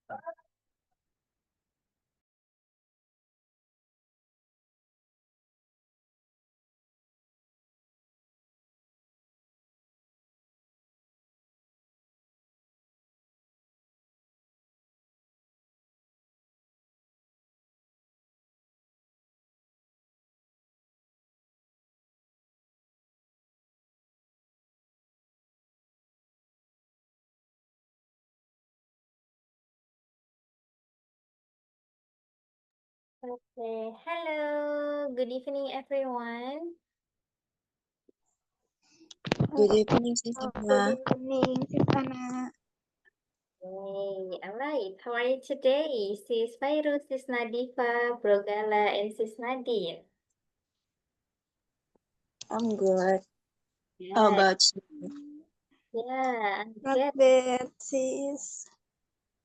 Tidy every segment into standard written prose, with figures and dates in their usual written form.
Okay, hello, good evening, everyone. Good evening, Sis Good Anna. evening, Anna. Hey, all right, how are you today? Sis Virus, Sis Nadifa, Brogala, and Sis Nadine. I'm good. How Yeah, about you? yeah, I'm Not good. bad, sis.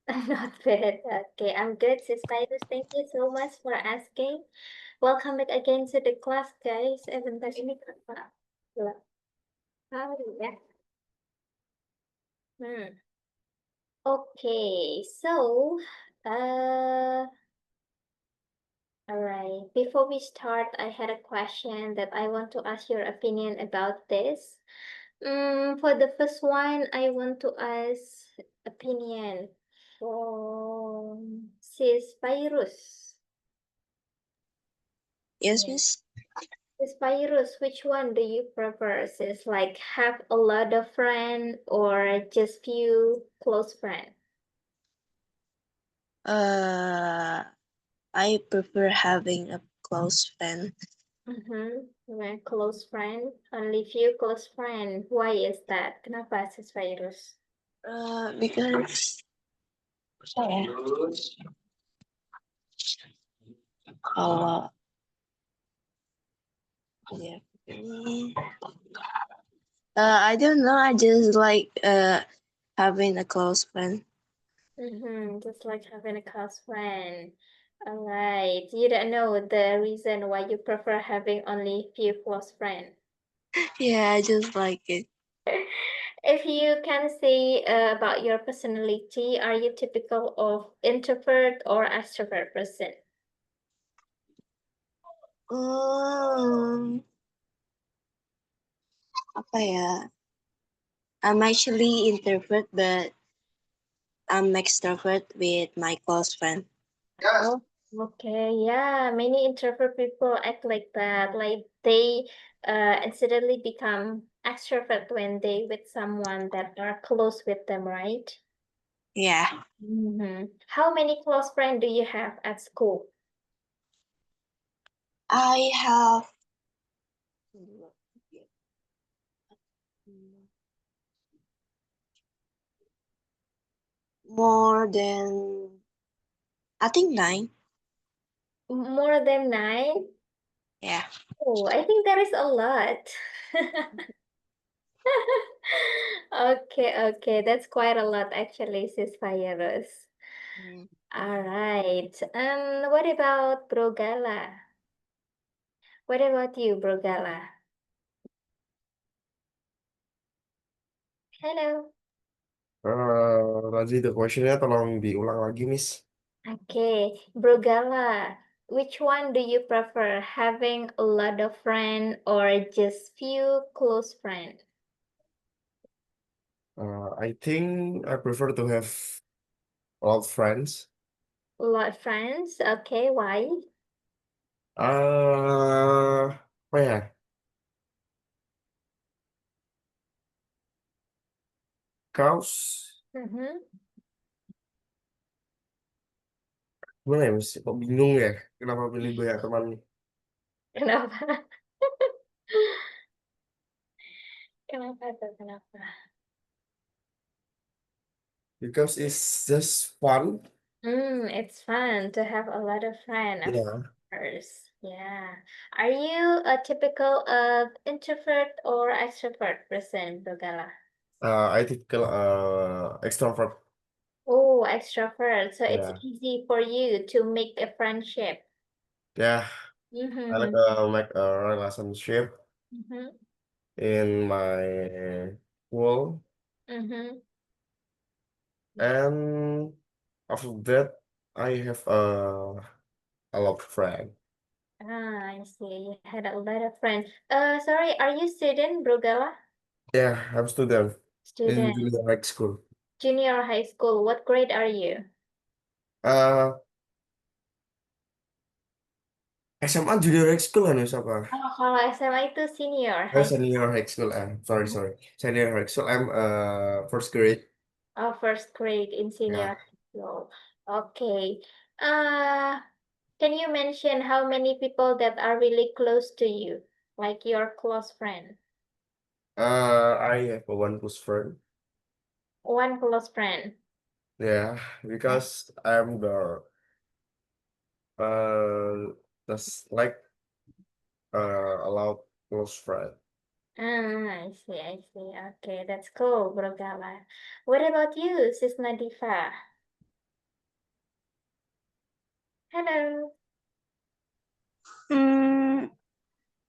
Not bad. Okay, I'm good, Sis Virus. Thank you so much for asking. Welcome back again to the class, guys. Bentar ini Kak. Ya. Okay, so, uh, all right. Before we start, I had a question that I want to ask your opinion about this. For the first one, I want to ask opinion from Sis Virus. Yes, Miss. Sis Virus, which one do you prefer? Sis, like have a lot of friends or just few close friends? I prefer having a close friend. Very close friend, only few close friend. Why is that? Kenapa Sis Virus? Because saya kalau ya ini I don't know. I just like having a close friend. Just like having a close friend. All right. You don't know the reason why you prefer having only few close friends. Yeah, I just like it. If you can say about your personality, are you typical of introvert or extrovert person? Apa ya? I'm actually introvert, but I'm extrovert with my close friend. Oh, okay. Yeah, many introvert people act like that. Like they instantly become extrovert when they with someone that are close with them, right? Yeah. How many close friends do you have at school? I have more than, I think, 9. More than 9? Yeah. Oh, I think that is a lot. Okay, okay. That's quite a lot actually, Sis Virus. All right. What about Brogala? What about you, Brogala? Hello. Tadi the questionnya tolong diulang lagi, Miss. Okay, Brogala, which one do you prefer, having a lot of friends or just few close friends? I think I prefer to have a lot of friends. A lot of friends, okay, why? Apa ya? Cause gimana ya, Miss? Kok bingung ya? Kenapa pilih banyak teman? Kenapa? Kenapa tuh, kenapa? Because it's just fun. It's fun to have a lot of friends, of Yeah. course. Yeah. Are you a typical introvert or extrovert person, Brogala? I think extrovert. Oh, extrovert. So it's Yeah. easy for you to make a friendship. Yeah. I like Mm-hmm. make a relationship Mm-hmm. in my school Mm-hmm. and After that, I have a lot of friends. Ah, I see. You had a lot of friends. Sorry, are you student, Brugala? Yeah, I'm student in Student, junior high school. junior high school. What grade are you? Uh, SMA junior high school kan apa? Oh, kalau SMA itu senior high school. Senior high school. Sorry. Senior high school. I'm first grade. Oh, first grade in senior Yeah. high school. Okay. Uh, can you mention how many people that are really close to you, like your close friend? I have one close friend. One close friend. Yeah, because I'm just like a lot close friend. Ah, I see, I see. Okay, that's cool, Bro Gala. What about you, Sis Nadifa? Hello.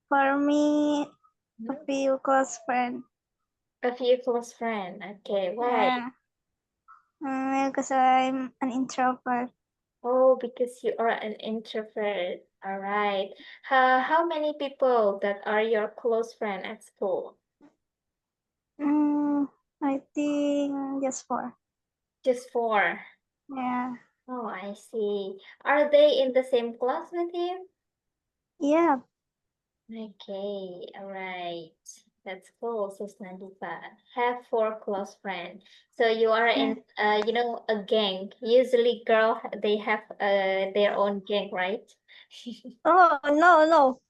For me, a Mhm. few close friends. A few close friend. Okay, why? Yeah. Because I'm an introvert. Oh, because you are an introvert. All right. How many people that are your close friend at school? I think just 4. Just 4. Yeah. Oh, I see. Are they in the same class with you? Yeah. Okay, all right. That's cool, Sis Nadifa. Have 4 close friends. So you are in, a gang. Usually, girl, they have their own gang, right? Oh, no. No.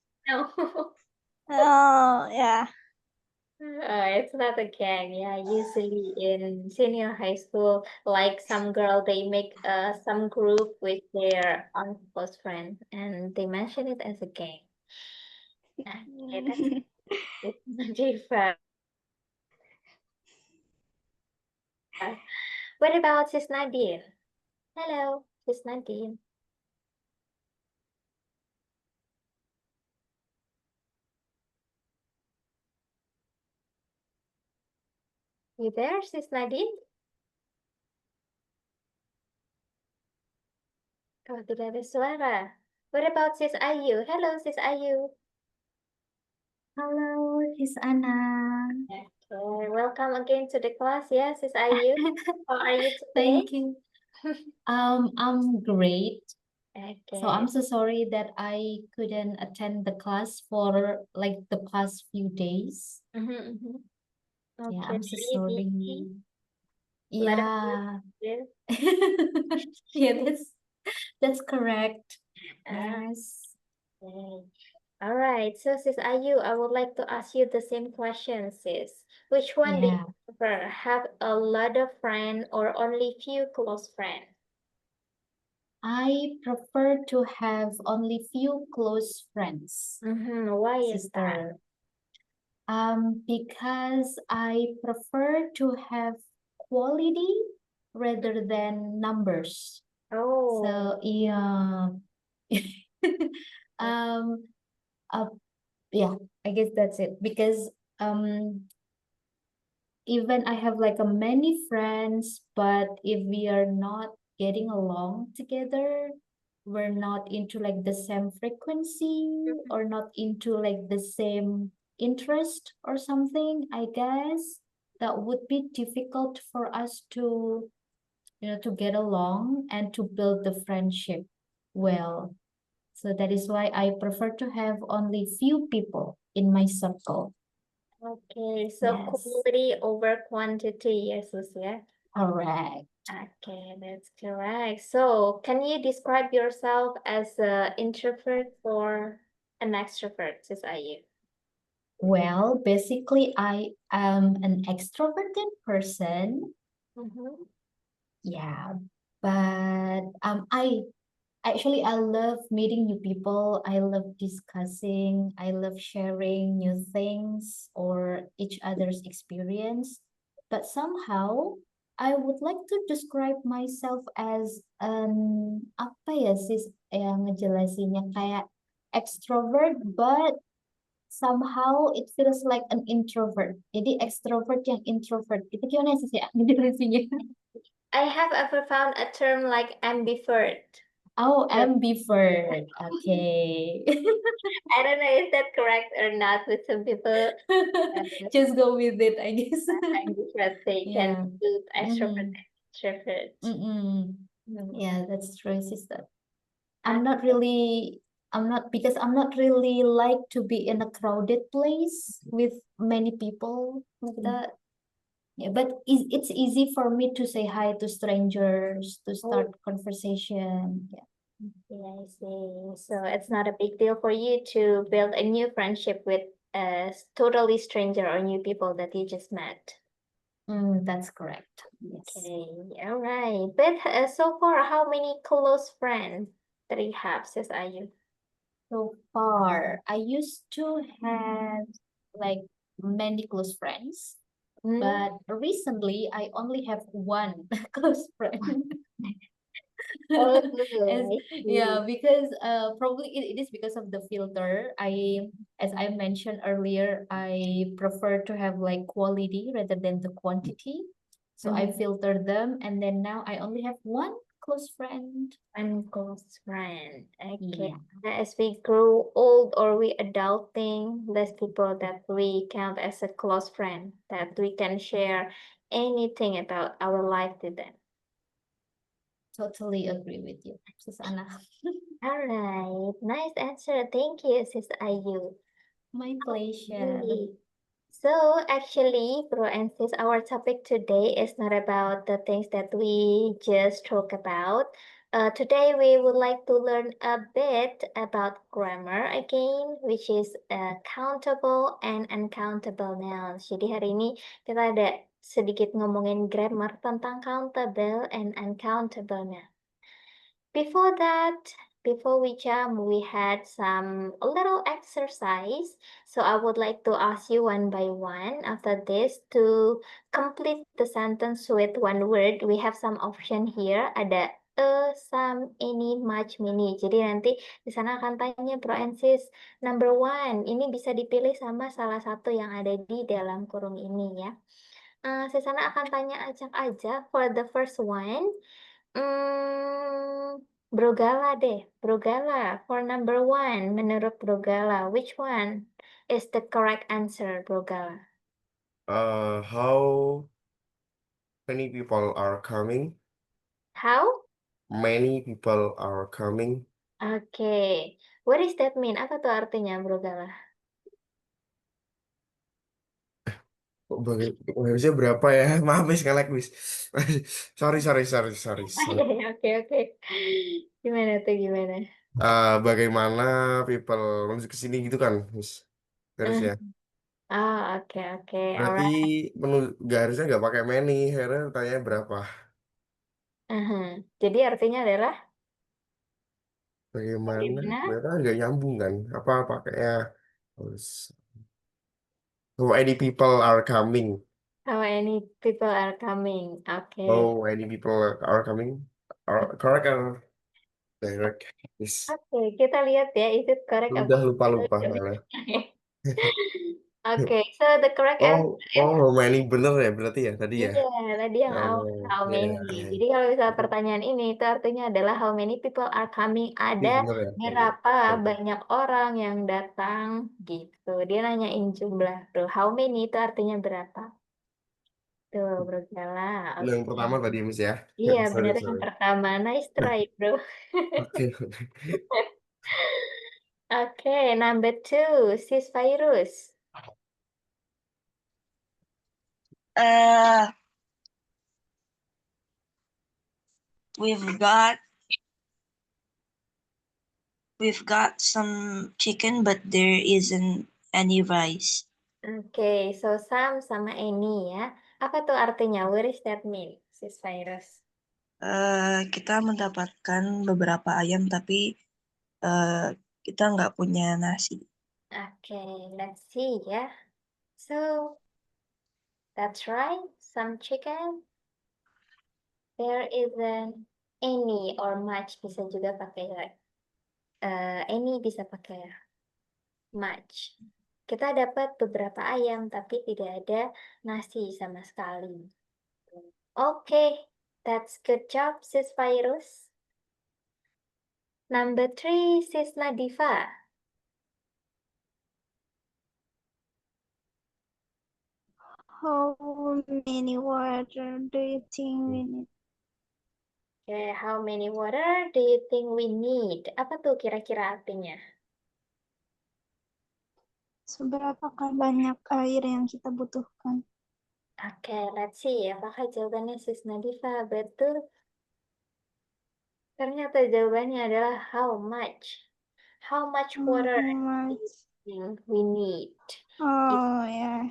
Oh, yeah. It's not a gang. Yeah, usually in senior high school, like some girl, they make some group with their close friend, and they mention it as a gang. Okay, that's different. What about Sis Nadine? Hello, Sis Nadine. You there, Sis Nadine? Oh, tidak ada suara. What about Sis Ayu? Hello, Sis Ayu. Halo, Sis Ana. Okay, welcome again to the class. Yeah, Sis Ayu. How are you today? Thank you. I'm great. So I'm Okay. so sorry that I couldn't attend the class for like the past few days. Mhm, mhm. Yeah, Okay, I'm so really sorry. busy. Lot of work Yeah. to do. Yeah, that's correct. Ah, Yes. okay. All right. So, Sis Ayu, I would like to ask you the same question, sis. Which one do you Yeah. prefer? Have a lot of friends or only few close friends? I prefer to have only few close friends, Why is that? sister. Because I prefer to have quality rather than numbers. Oh, So yeah, um, uh, yeah, I guess that's it. Because even I have like a many friends, but if we are not getting along together, we're not into like the same frequency or not into like the same interest or something, I guess that would be difficult for us to, to get along and to build the friendship well. So that is why I prefer to have only few people in my circle. okay. So Yes, quality over quantity, yes, sis, yeah. correct. Okay, that's correct. So, can you describe yourself as an introvert or an extrovert, sis Ayu? Well, basically, I am an extroverted person. Mm-hmm. Yeah, but I love meeting new people. I love discussing. I love sharing new things or each other's experience. But somehow, I would like to describe myself as apa ya sis yang ngejelasinnya kayak extrovert, but somehow it feels like an introvert. Jadi extrovert yang introvert. Itu gimana sih ya ngejelasinnya? I have ever found a term like ambivert. Oh, But ambivert. Okay. I don't know if that's correct or not, but some people Just go with it, I guess. ambivert, they Yeah. can do extrovert, Mm-hmm. extrovert. Mm-mm. Mm. Yeah, that's true, sister. I'm not really because I'm not really like to be in a crowded place with many people like that. Yeah, but it's easy for me to say hi to strangers, to start conversation. Yeah. Yeah, I see. So it's not a big deal for you to build a new friendship with a totally stranger or new people that you just met. That's correct. Yes. Okay, all right. But so far, how many close friends that you have, says Ayu? So far, I used to have like many close friends, Mm. but recently I only have one close friend. Oh, As I yeah, see. because probably it is because of the filter. As I mentioned earlier, I prefer to have like quality rather than the quantity. So I Mhm. filter them, and then now I only have one close friend. One close friend. Okay. Yeah. As we grow old or we adulting, less people that we count as a close friend, that we can share anything about our life to them. Totally agree with you, Susanna. All right. Nice answer. Thank you, Sis Ayu. My pleasure. Okay. So actually, Bro and Sis, our topic today is not about the things that we just talk about. Today we would like to learn a bit about grammar again, which is countable and uncountable nouns. Jadi hari ini kita ada sedikit ngomongin grammar tentang countable and uncountable nouns. Before that, before we jump, we had some a little exercise. So I would like to ask you one by one after this to complete the sentence with one word. We have some option here. Ada some, any, much, many. Jadi nanti di sana akan tanya Pro and Sis, number one, ini bisa dipilih sama salah satu yang ada di dalam kurung ini ya. Sisana akan tanya acak aja for the first one. Brogala deh, Brogala for number one. Menurut Brogala, which one is the correct answer, Brogala? How many people are coming? How? Many people are coming. Okay, what does that mean? Apa tuh artinya, Brogala? Harusnya berapa ya? Maaf ya sekali lagi, Miss. Sorry. Oke, oke. Gimana tuh, gimana? Bagaimana people menuju ke sini gitu kan, Miss? Harusnya. Oke, Berarti alright. nggak harusnya nggak pakai many. Harusnya tanya berapa? Jadi artinya adalah Bagaimana? bagaimana? Mereka nggak nyambung kan? Apa pakainya? Harus. How many people are coming? How many people are coming? Okay. How many people are coming? Correct or direct? Yes. Oke, kita lihat ya, is it correct Udah apa? lupa malah. Oke, so the correct answer is How many bener ya berarti ya tadi ya? iya, tadi yang awal how Ya, many. ya. Jadi kalau misalnya pertanyaan ini itu artinya adalah how many people are coming, Ini ada bener ya. berapa Oke. banyak orang yang datang gitu. Dia nanyain jumlah tuh, how many itu artinya berapa? Tuh, Bro Gala. Yang Oke. pertama tadi Miss ya. Iya, Sorry, benar yang sorry. pertama. Nice try, bro. Oke. Okay, number two, Sis Virus. Uh, we've got some chicken, but there isn't any rice. Okay, so some sama any ya. Apa tuh artinya? What does that mean, Sis Virus? Kita mendapatkan beberapa ayam, tapi kita nggak punya nasi. Okay, let's see ya. So, that's right, some chicken. There isn't any or much bisa juga pakai any bisa pakai much. Kita dapat beberapa ayam tapi tidak ada nasi sama sekali. Oke, That's good job, Sis Virus. Number 3, Sis Nadifa. How many water do you think we need? Okay, how many water do you think we need? Apa tuh kira-kira artinya? Seberapakah banyak air yang kita butuhkan? Oke, let's see. Apakah jawabannya Sis Nadifa betul? Ternyata jawabannya adalah how much. How much water How much? do you think we need? Oh ya.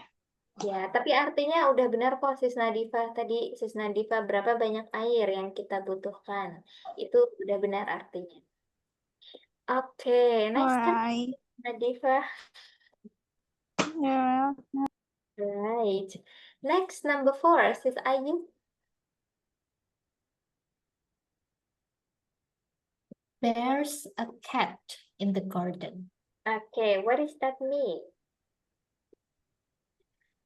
Ya, tapi artinya udah benar kok Sis Nadifa. Tadi Sis Nadifa berapa banyak air yang kita butuhkan. Itu udah benar artinya. Oke, next time Alright. Nadifa. Yeah. Right. Next, number 4, Sis Ayu. There's a cat in the garden. Okay, what does that mean?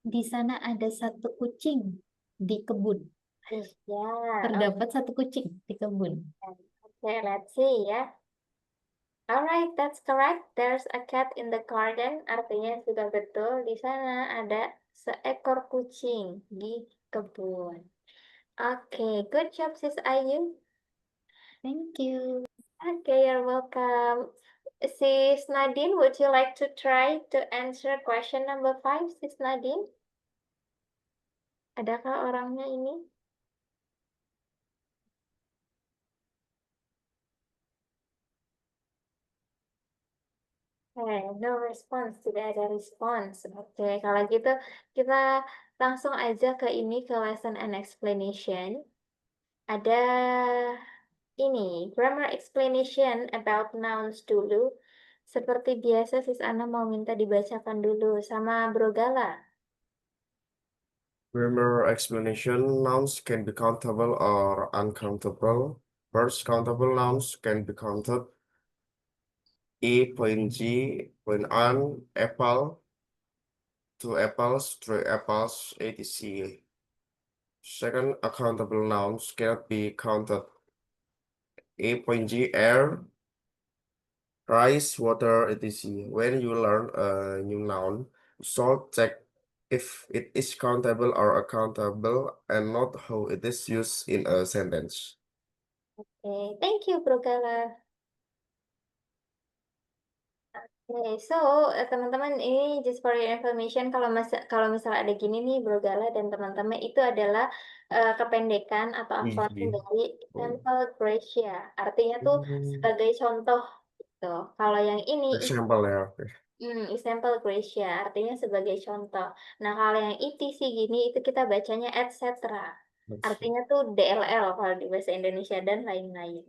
Di sana ada satu kucing di kebun. Yeah. Terdapat satu kucing di kebun. Okay, let's see ya. Alright, that's correct. There's a cat in the garden. Artinya sudah betul. Di sana ada seekor kucing di kebun. Okay, good job, Sis Ayu. Thank you. Okay, you're welcome. Sis Nadine, would you like to try to answer question number 5, Sis Nadine? Adakah orangnya ini? No response, tidak ada respons. Oke, kalau gitu kita langsung aja ke ini, ke lesson and explanation. Ada ini, grammar explanation about nouns dulu. Seperti biasa, Sis Ana mau minta dibacakan dulu sama Bro Gala. Grammar explanation. Nouns can be countable or uncountable. First, countable nouns can be counted. E.G. An apple, 2 apples, 3 apples, etc. Second, uncountable nouns cannot be counted. E.G. air, rice, water, etc. When you learn a new noun, you should check if it is countable or uncountable and not how it is used in a sentence. Oke, thank you Bro Gala. Oke, so teman-teman ini just for your information, kalau misalnya ada gini nih Bro Gala dan teman-teman, itu adalah kependekan atau akronim dari example Gracia. Artinya tuh sebagai contoh gitu. Kalau yang ini Example ya. Oke. example Gracia, artinya sebagai contoh. Nah, kalau yang ETC gini itu kita bacanya etc. Artinya tuh DLL kalau di bahasa Indonesia dan lain-lain.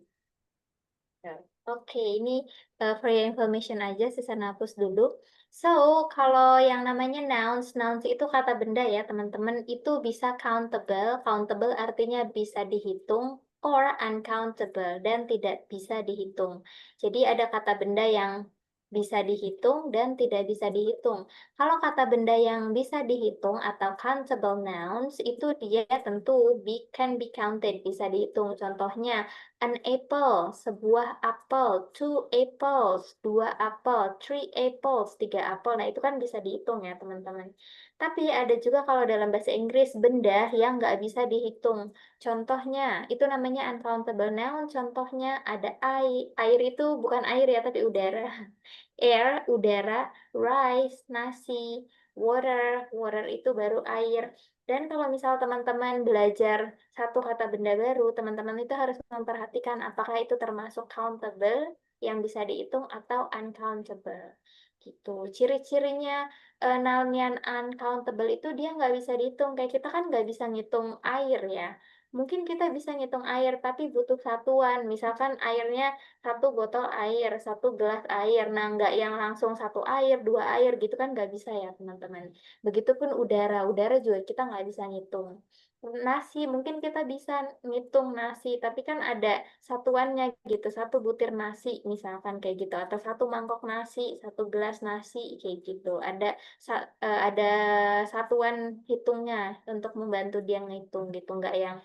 Oke, ini for your information aja, sisa hapus dulu. So, kalau yang namanya nouns itu kata benda ya, teman-teman, itu bisa countable. Countable artinya bisa dihitung, or uncountable, dan tidak bisa dihitung. Jadi ada kata benda yang bisa dihitung dan tidak bisa dihitung. Kalau kata benda yang bisa dihitung atau countable nouns, itu dia tentu can be counted, bisa dihitung. Contohnya, an apple, sebuah apel, 2 apples, 2 apel, 3 apples, 3 apel. Nah, itu kan bisa dihitung ya, teman-teman. Tapi ada juga kalau dalam bahasa Inggris, benda yang nggak bisa dihitung. Contohnya, itu namanya uncountable noun. Contohnya ada air. Air itu bukan air ya, tapi udara. Air, udara, rice, nasi, water, water itu baru air. Dan kalau misal teman-teman belajar satu kata benda baru, teman-teman itu harus memperhatikan apakah itu termasuk countable yang bisa dihitung atau uncountable. Gitu. Ciri-cirinya noun yang uncountable itu dia nggak bisa dihitung. Kayak kita kan nggak bisa ngitung air ya. Mungkin kita bisa ngitung air, tapi butuh satuan. Misalkan airnya 1 botol air, 1 gelas air. Nah, nggak yang langsung 1 air, 2 air gitu kan nggak bisa ya, teman-teman. Begitupun udara, udara juga kita nggak bisa ngitung. Nasi, mungkin kita bisa ngitung nasi, tapi kan ada satuannya gitu, 1 butir nasi misalkan kayak gitu, atau 1 mangkok nasi, 1 gelas nasi kayak gitu. Ada satuan hitungnya untuk membantu dia ngitung gitu, nggak yang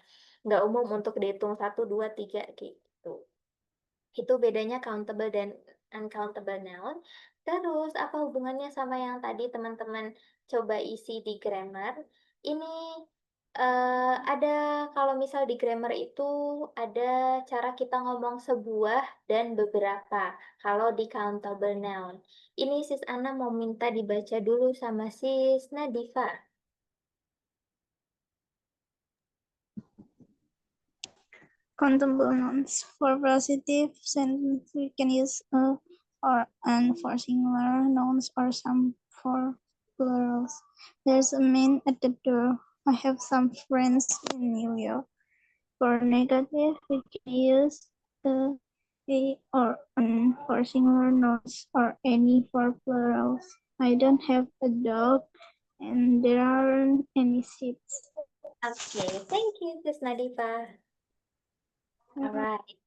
nggak umum untuk dihitung 1, 2, 3 gitu. Itu bedanya countable dan uncountable noun. Terus apa hubungannya sama yang tadi teman-teman coba isi di grammar? Ini ada kalau misal di grammar itu ada cara kita ngomong sebuah dan beberapa. Kalau di countable noun. Ini Sis Ana mau minta dibaca dulu sama Sis Nadifa. Countable nouns. For positive sentence, we can use a or an for singular nouns or some for plurals. There's a man at the door. I have some friends in New York. For negative, we can use a or an for singular nouns or any for plurals. I don't have a dog and there aren't any seats. Okay, thank you, Sis Nadifa. Alright.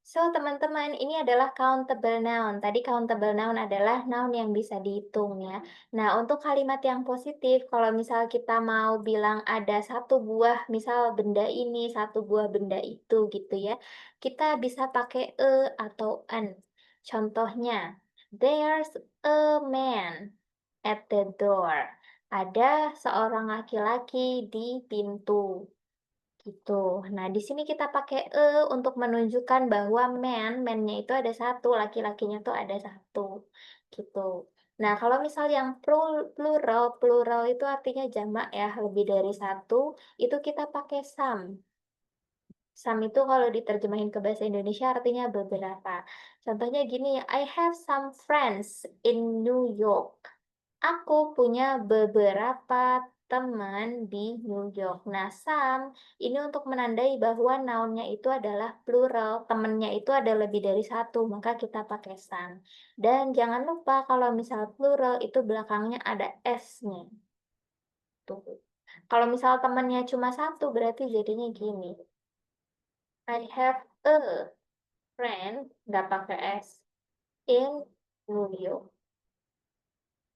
So, teman-teman, ini adalah countable noun. Tadi countable noun adalah noun yang bisa dihitung ya. Nah, untuk kalimat yang positif, kalau misal kita mau bilang ada satu buah, misal benda ini, satu buah benda itu gitu ya, kita bisa pakai atau an. Contohnya, there's a man at the door. Ada seorang laki-laki di pintu. Gitu. Nah, di sini kita pakai untuk menunjukkan bahwa man-nya itu ada satu, laki-lakinya tuh ada satu. Gitu. Nah, kalau misal yang plural itu artinya jamak ya, lebih dari satu, itu kita pakai some. Some itu kalau diterjemahin ke bahasa Indonesia artinya beberapa. Contohnya gini, I have some friends in New York. Aku punya beberapa teman di New York. Nah, some ini untuk menandai bahwa nounnya itu adalah plural, temannya itu ada lebih dari satu, maka kita pakai some. Dan jangan lupa kalau misal plural itu belakangnya ada S-nya. Tuh. Kalau misal temannya cuma satu, berarti jadinya gini. I have a friend, nggak pakai S, in New York.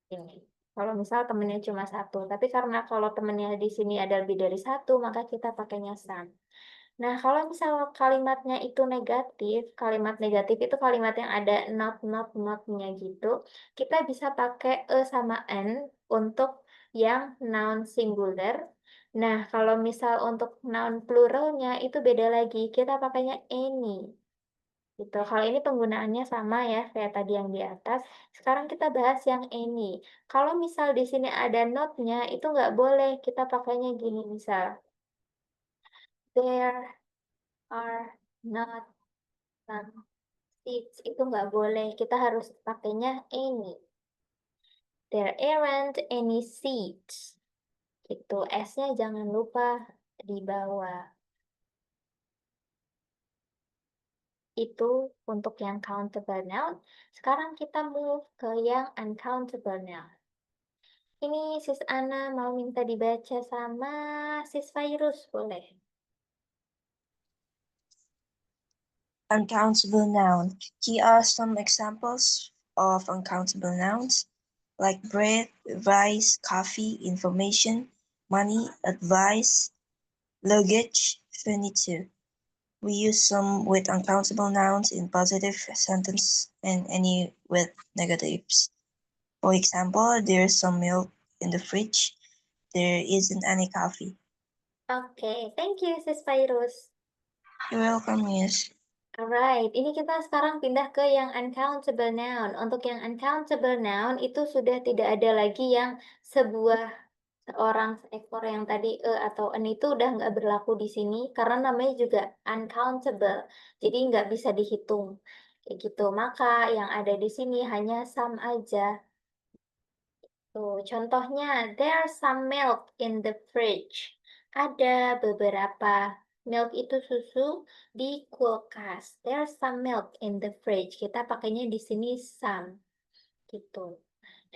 Ini. Kalau misal temennya cuma satu, tapi karena kalau temennya di sini ada lebih dari satu, maka kita pakainya some. Nah, kalau misal kalimatnya itu negatif, kalimat negatif itu kalimat yang ada not-nya gitu, kita bisa pakai sama n untuk yang noun singular. Nah, kalau misal untuk noun pluralnya itu beda lagi, kita pakainya any. Gitu. Kalau ini penggunaannya sama ya, kayak tadi yang di atas. Sekarang kita bahas yang any. Kalau misal di sini ada not-nya, itu nggak boleh. Kita pakainya gini misal. There are not some seats. Itu nggak boleh. Kita harus pakainya any. There aren't any seats. Gitu. S-nya jangan lupa di bawah. Itu untuk yang countable noun. Sekarang kita move ke yang uncountable noun. Ini Sis Ana mau minta dibaca sama Sis Virus, boleh? Uncountable noun. Here are some examples of uncountable nouns like bread, rice, coffee, information, money, advice, luggage, furniture. We use some with uncountable nouns in positive sentence and any with negatives. For example, there's some milk in the fridge. There isn't any coffee. Oke, thank you Sis Virus. You're welcome, Miss. Alright, ini kita sekarang pindah ke yang uncountable noun. Untuk yang uncountable noun itu sudah tidak ada lagi yang sebuah, seorang, seekor yang tadi atau en itu udah nggak berlaku di sini karena namanya juga uncountable. Jadi nggak bisa dihitung. Kayak gitu. Maka yang ada di sini hanya some aja. Tuh, contohnya, there's some milk in the fridge. Ada beberapa milk itu susu di kulkas. There's some milk in the fridge. Kita pakainya di sini some. Gitu.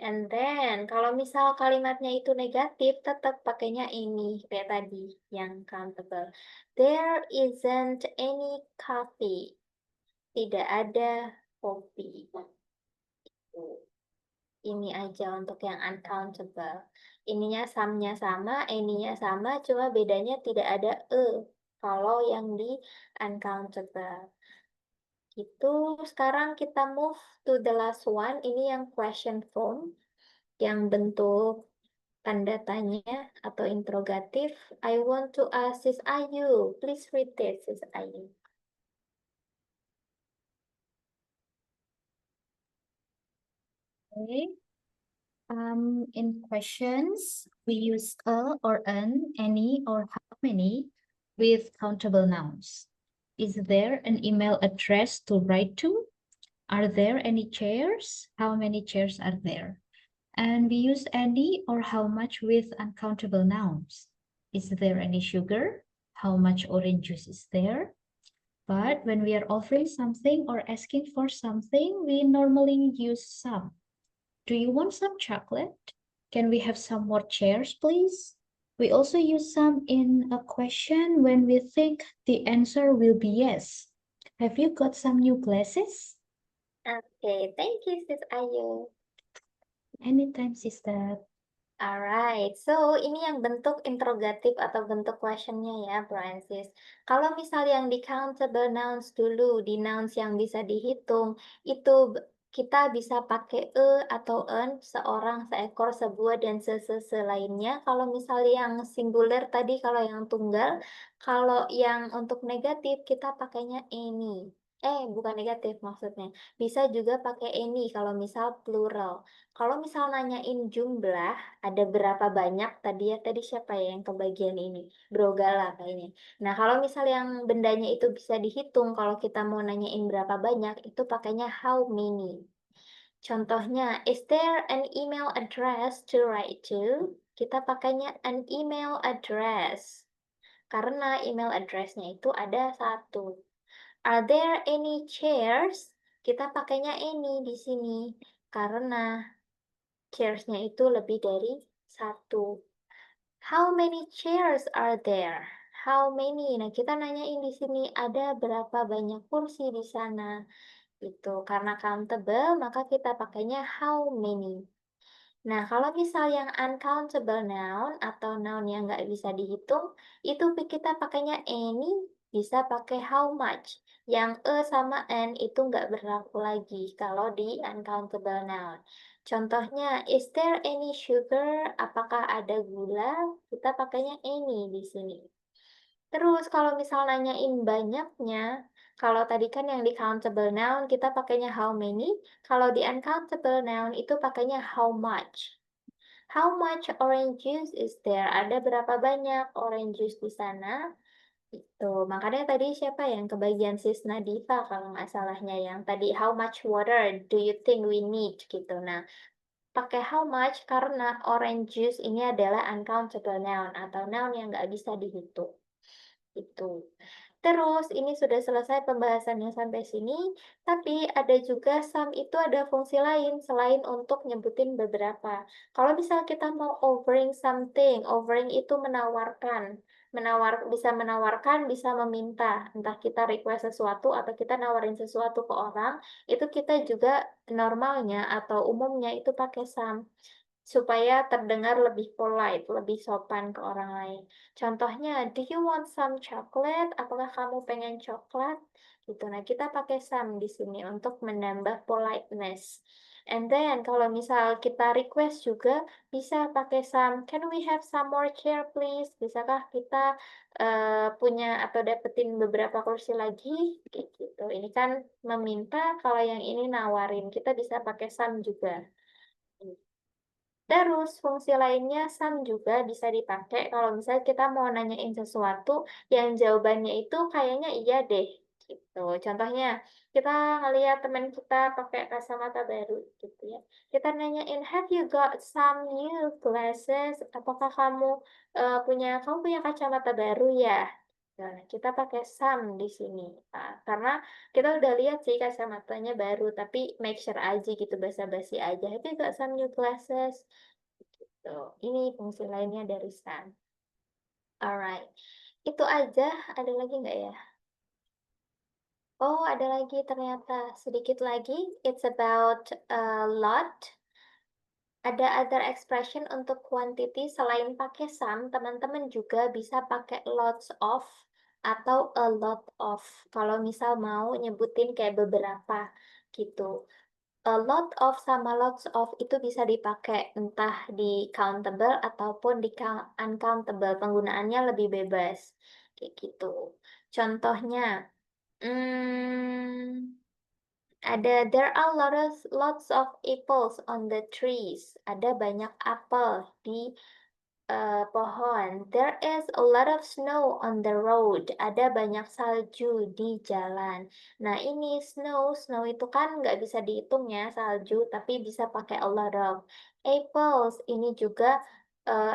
And then, kalau misal kalimatnya itu negatif, tetap pakainya ini. Kayak tadi, yang countable. There isn't any coffee. Tidak ada kopi. Gitu. Ini aja untuk yang uncountable. Ininya sumnya sama, any-nya sama, cuma bedanya tidak ada kalau yang di uncountable. Gitu, sekarang kita move to the last one. Ini yang question form, yang bentuk tanda tanya atau interrogatif. I want to ask Sis Ayu. Please read this, Sis Ayu. Okay. In questions, we use a or an, any or how many with countable nouns. Is there an email address to write to? Are there any chairs? How many chairs are there? And we use any or how much with uncountable nouns. Is there any sugar? How much orange juice is there? But when we are offering something or asking for something, we normally use some. Do you want some chocolate? Can we have some more chairs, please? We also use some in a question when we think the answer will be yes. Have you got some new glasses? Okay, thank you, Sis Ayu. Anytime, sister. Alright, so ini yang bentuk interrogatif atau bentuk questionnya ya, Francis. Kalau misal yang di countable nouns dulu, di nouns yang bisa dihitung, itu kita bisa pakai atau en, seorang, seekor, sebuah, dan lainnya. Kalau misal yang singular tadi, kalau yang tunggal, kalau yang untuk negatif, kita pakainya any. Bukan negatif maksudnya. Bisa juga pakai any kalau misal plural. Kalau misal nanyain jumlah, ada berapa banyak tadi ya? Tadi siapa ya yang kebagian ini? Brogala kayaknya. Nah, kalau misal yang bendanya itu bisa dihitung, kalau kita mau nanyain berapa banyak, itu pakainya how many. Contohnya, is there an email address to write to? Kita pakainya an email address. Karena email address-nya itu ada satu. Are there any chairs? Kita pakainya any di sini. Karena chairs-nya itu lebih dari satu. How many chairs are there? How many? Nah, kita nanyain di sini ada berapa banyak kursi di sana. Itu karena countable, maka kita pakainya how many. Nah, kalau misal yang uncountable noun atau noun yang nggak bisa dihitung, itu kita pakainya any, bisa pakai how much. Yang sama n itu nggak berlaku lagi kalau di uncountable noun. Contohnya, is there any sugar? Apakah ada gula? Kita pakainya any di sini. Terus kalau misal nanyain banyaknya, kalau tadi kan yang di countable noun kita pakainya how many, kalau di uncountable noun itu pakainya how much. How much orange juice is there? Ada berapa banyak orange juice di sana? Itu. Makanya tadi siapa yang kebagian Sis Nadifa kalau nggak salahnya yang tadi how much water do you think we need gitu. Nah, pakai how much karena orange juice ini adalah uncountable noun atau noun yang nggak bisa dihitung. Itu. Terus ini sudah selesai pembahasannya sampai sini, tapi ada juga some itu ada fungsi lain selain untuk nyebutin beberapa. Kalau misal kita mau offering something, offering itu menawarkan, bisa menawarkan, bisa meminta. Entah kita request sesuatu atau kita nawarin sesuatu ke orang, itu kita juga normalnya atau umumnya itu pakai some supaya terdengar lebih polite, lebih sopan ke orang lain. Contohnya, do you want some chocolate? Apakah kamu pengen coklat? Gitu. Nah, kita pakai some di sini untuk menambah politeness. And then, kalau misal kita request juga, bisa pakai some. Can we have some more chair, please? Bisakah kita punya atau dapetin beberapa kursi lagi? Kayak gitu. Ini kan meminta, kalau yang ini nawarin. Kita bisa pakai some juga. Terus fungsi lainnya some juga bisa dipakai kalau misalnya kita mau nanyain sesuatu yang jawabannya itu kayaknya iya deh gitu. Contohnya kita ngelihat teman kita pakai kacamata baru gitu ya. Kita nanyain have you got some new glasses? Apakah kamu punya kacamata baru ya? Nah, kita pakai some di sini. Nah, karena kita udah lihat sih kacamatanya baru, tapi make sure aja gitu basa-basi aja. Have you got some new glasses? Gitu. Ini fungsi lainnya dari sun. Alright, itu aja. Ada lagi nggak ya? Oh, ada lagi ternyata. Sedikit lagi. It's about a lot. Ada other expression untuk quantity selain pakai some, teman-teman juga bisa pakai lots of atau a lot of. Kalau misal mau nyebutin kayak beberapa gitu. A lot of sama lots of itu bisa dipakai entah di countable ataupun di uncountable. Penggunaannya lebih bebas. Kayak gitu. Contohnya, there are lots of apples on the trees. Ada banyak apel di pohon. There is a lot of snow on the road. Ada banyak salju di jalan. Nah, ini snow itu kan nggak bisa dihitung ya salju, tapi bisa pakai a lot of. Apples ini juga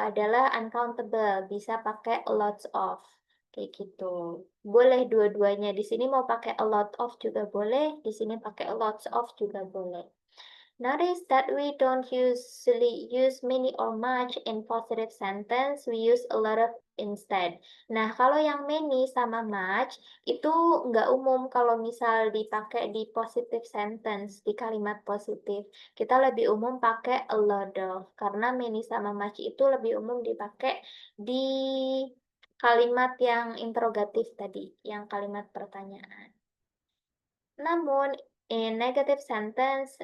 adalah uncountable, bisa pakai a lot of. Kayak gitu. Boleh dua-duanya. Di sini mau pakai a lot of juga boleh, di sini pakai a lot of juga boleh. Notice that we don't usually use many or much in positive sentence, we use a lot of instead. Nah, kalau yang many sama much, itu nggak umum kalau misal dipakai di positive sentence, di kalimat positif. Kita lebih umum pakai a lot of, karena many sama much itu lebih umum dipakai di kalimat yang interrogatif tadi, yang kalimat pertanyaan. Namun, in negative sentences,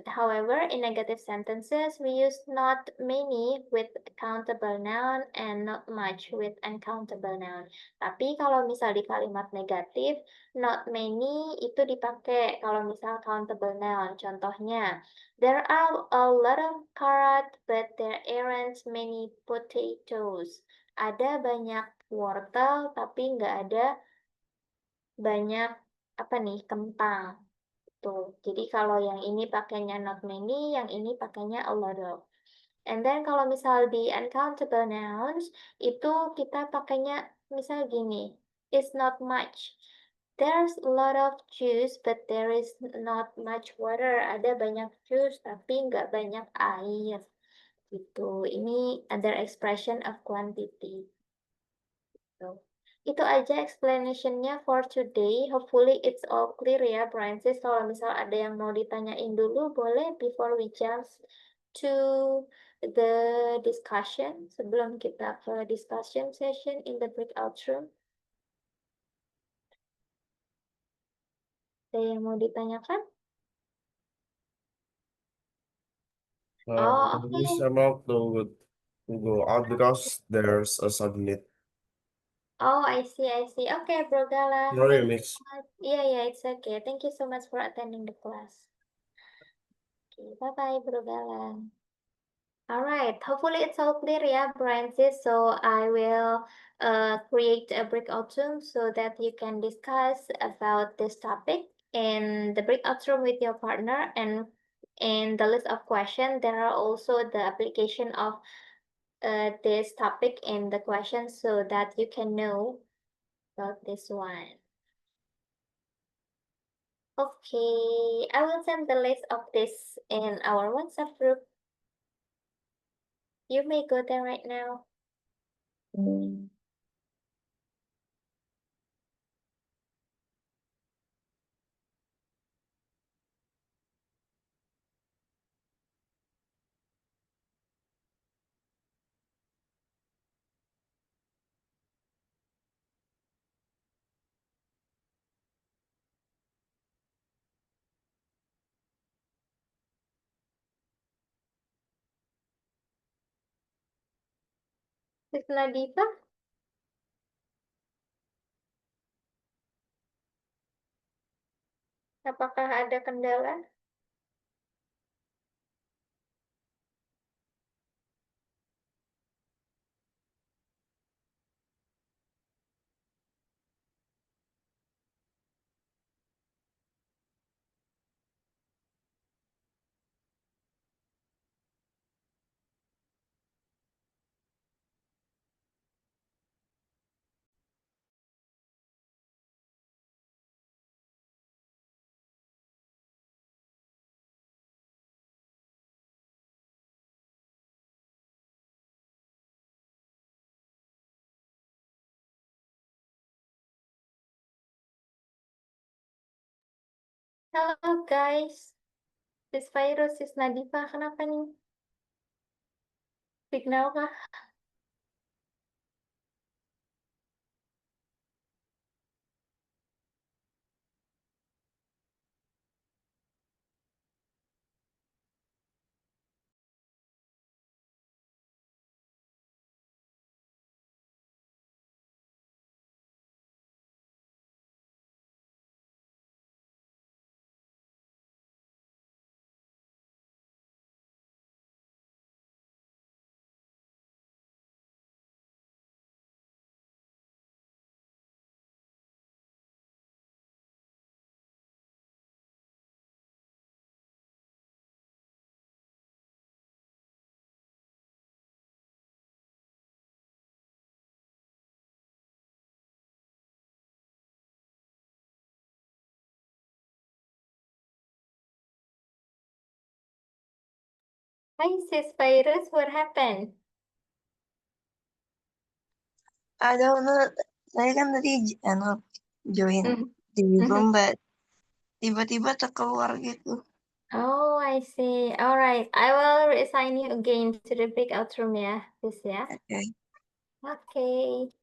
we use not many with countable noun and not much with uncountable noun. Tapi kalau misal di kalimat negatif, not many itu dipakai kalau misal countable noun. Contohnya, there are a lot of carrots, but there aren't many potatoes. Ada banyak wortel, tapi nggak ada banyak kentang. Tuh. Jadi kalau yang ini pakainya not many, yang ini pakainya a lot of. And then kalau misal di uncountable nouns, itu kita pakainya misal gini, it's not much. There's a lot of juice, but there is not much water. Ada banyak jus, tapi nggak banyak air. Gitu. Ini other expression of quantity. Gitu. Itu aja explanation-nya for today. Hopefully it's all clear ya, Francis. Kalau misal ada yang mau ditanyain dulu, boleh before we jump to the discussion. Sebelum kita ke discussion session in the breakout room. Ada yang mau ditanyakan? Oh, oke. Miss, I'm about to go out because there's a sudden need. Oh, I see. Okay, Bro Gala. Sorry, Thank you Miss. so much. Yeah, it's okay. Thank you so much for attending the class. Okay, bye-bye, Bro Gala. All right, hopefully it's all clear, yeah, Francis. So I will create a breakout room so that you can discuss about this topic in the breakout room with your partner. And in the list of questions, there are also the application of this topic in the questions so that you can know about this one. Okay, I will send the list of this in our WhatsApp group. You may go there right now. Miss Nadifa, apakah ada kendala? Halo guys, this virus is Nadifa, kenapa nih? Signal kah? Hi, sis Virus, what happened? I don't know. Saya kan tadi join Mhm. di Mhm. room, but tiba-tiba keluar gitu. Oh, I see. All right. I will reassign you again to the breakout room, yeah, sis, yeah. Okay. Okay.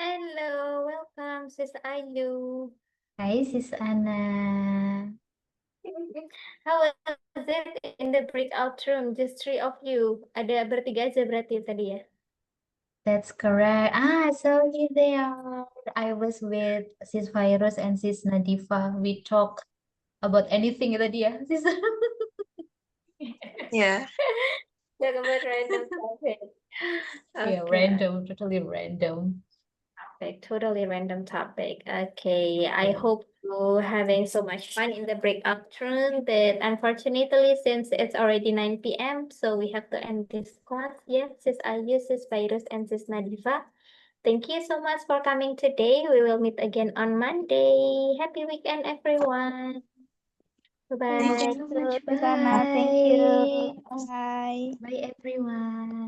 Hello, welcome, Sis Ayu. Hi, Sis Anna. How was it in the breakout room? Just 3 of you. Ada bertiga aja berarti tadi ya? That's correct. I saw you there. I was with Sis Virus and Sis Nadifa. We talk about anything tadi ya, Sis. Yeah. Talk about random topic. Yeah, Okay, random, totally random. totally random topic. Okay, I Yeah. hope you're having so much fun in the breakout room, but unfortunately, since it's already 9 p.m., so we have to end this class. Yeah, Sis Ayu, Sis Virus, and Sis Nadifa. Thank you so much for coming today. We will meet again on Monday. Happy weekend, everyone. Bye-bye. Thank you so much, Miss Anna. Thank you. Bye. Bye, everyone.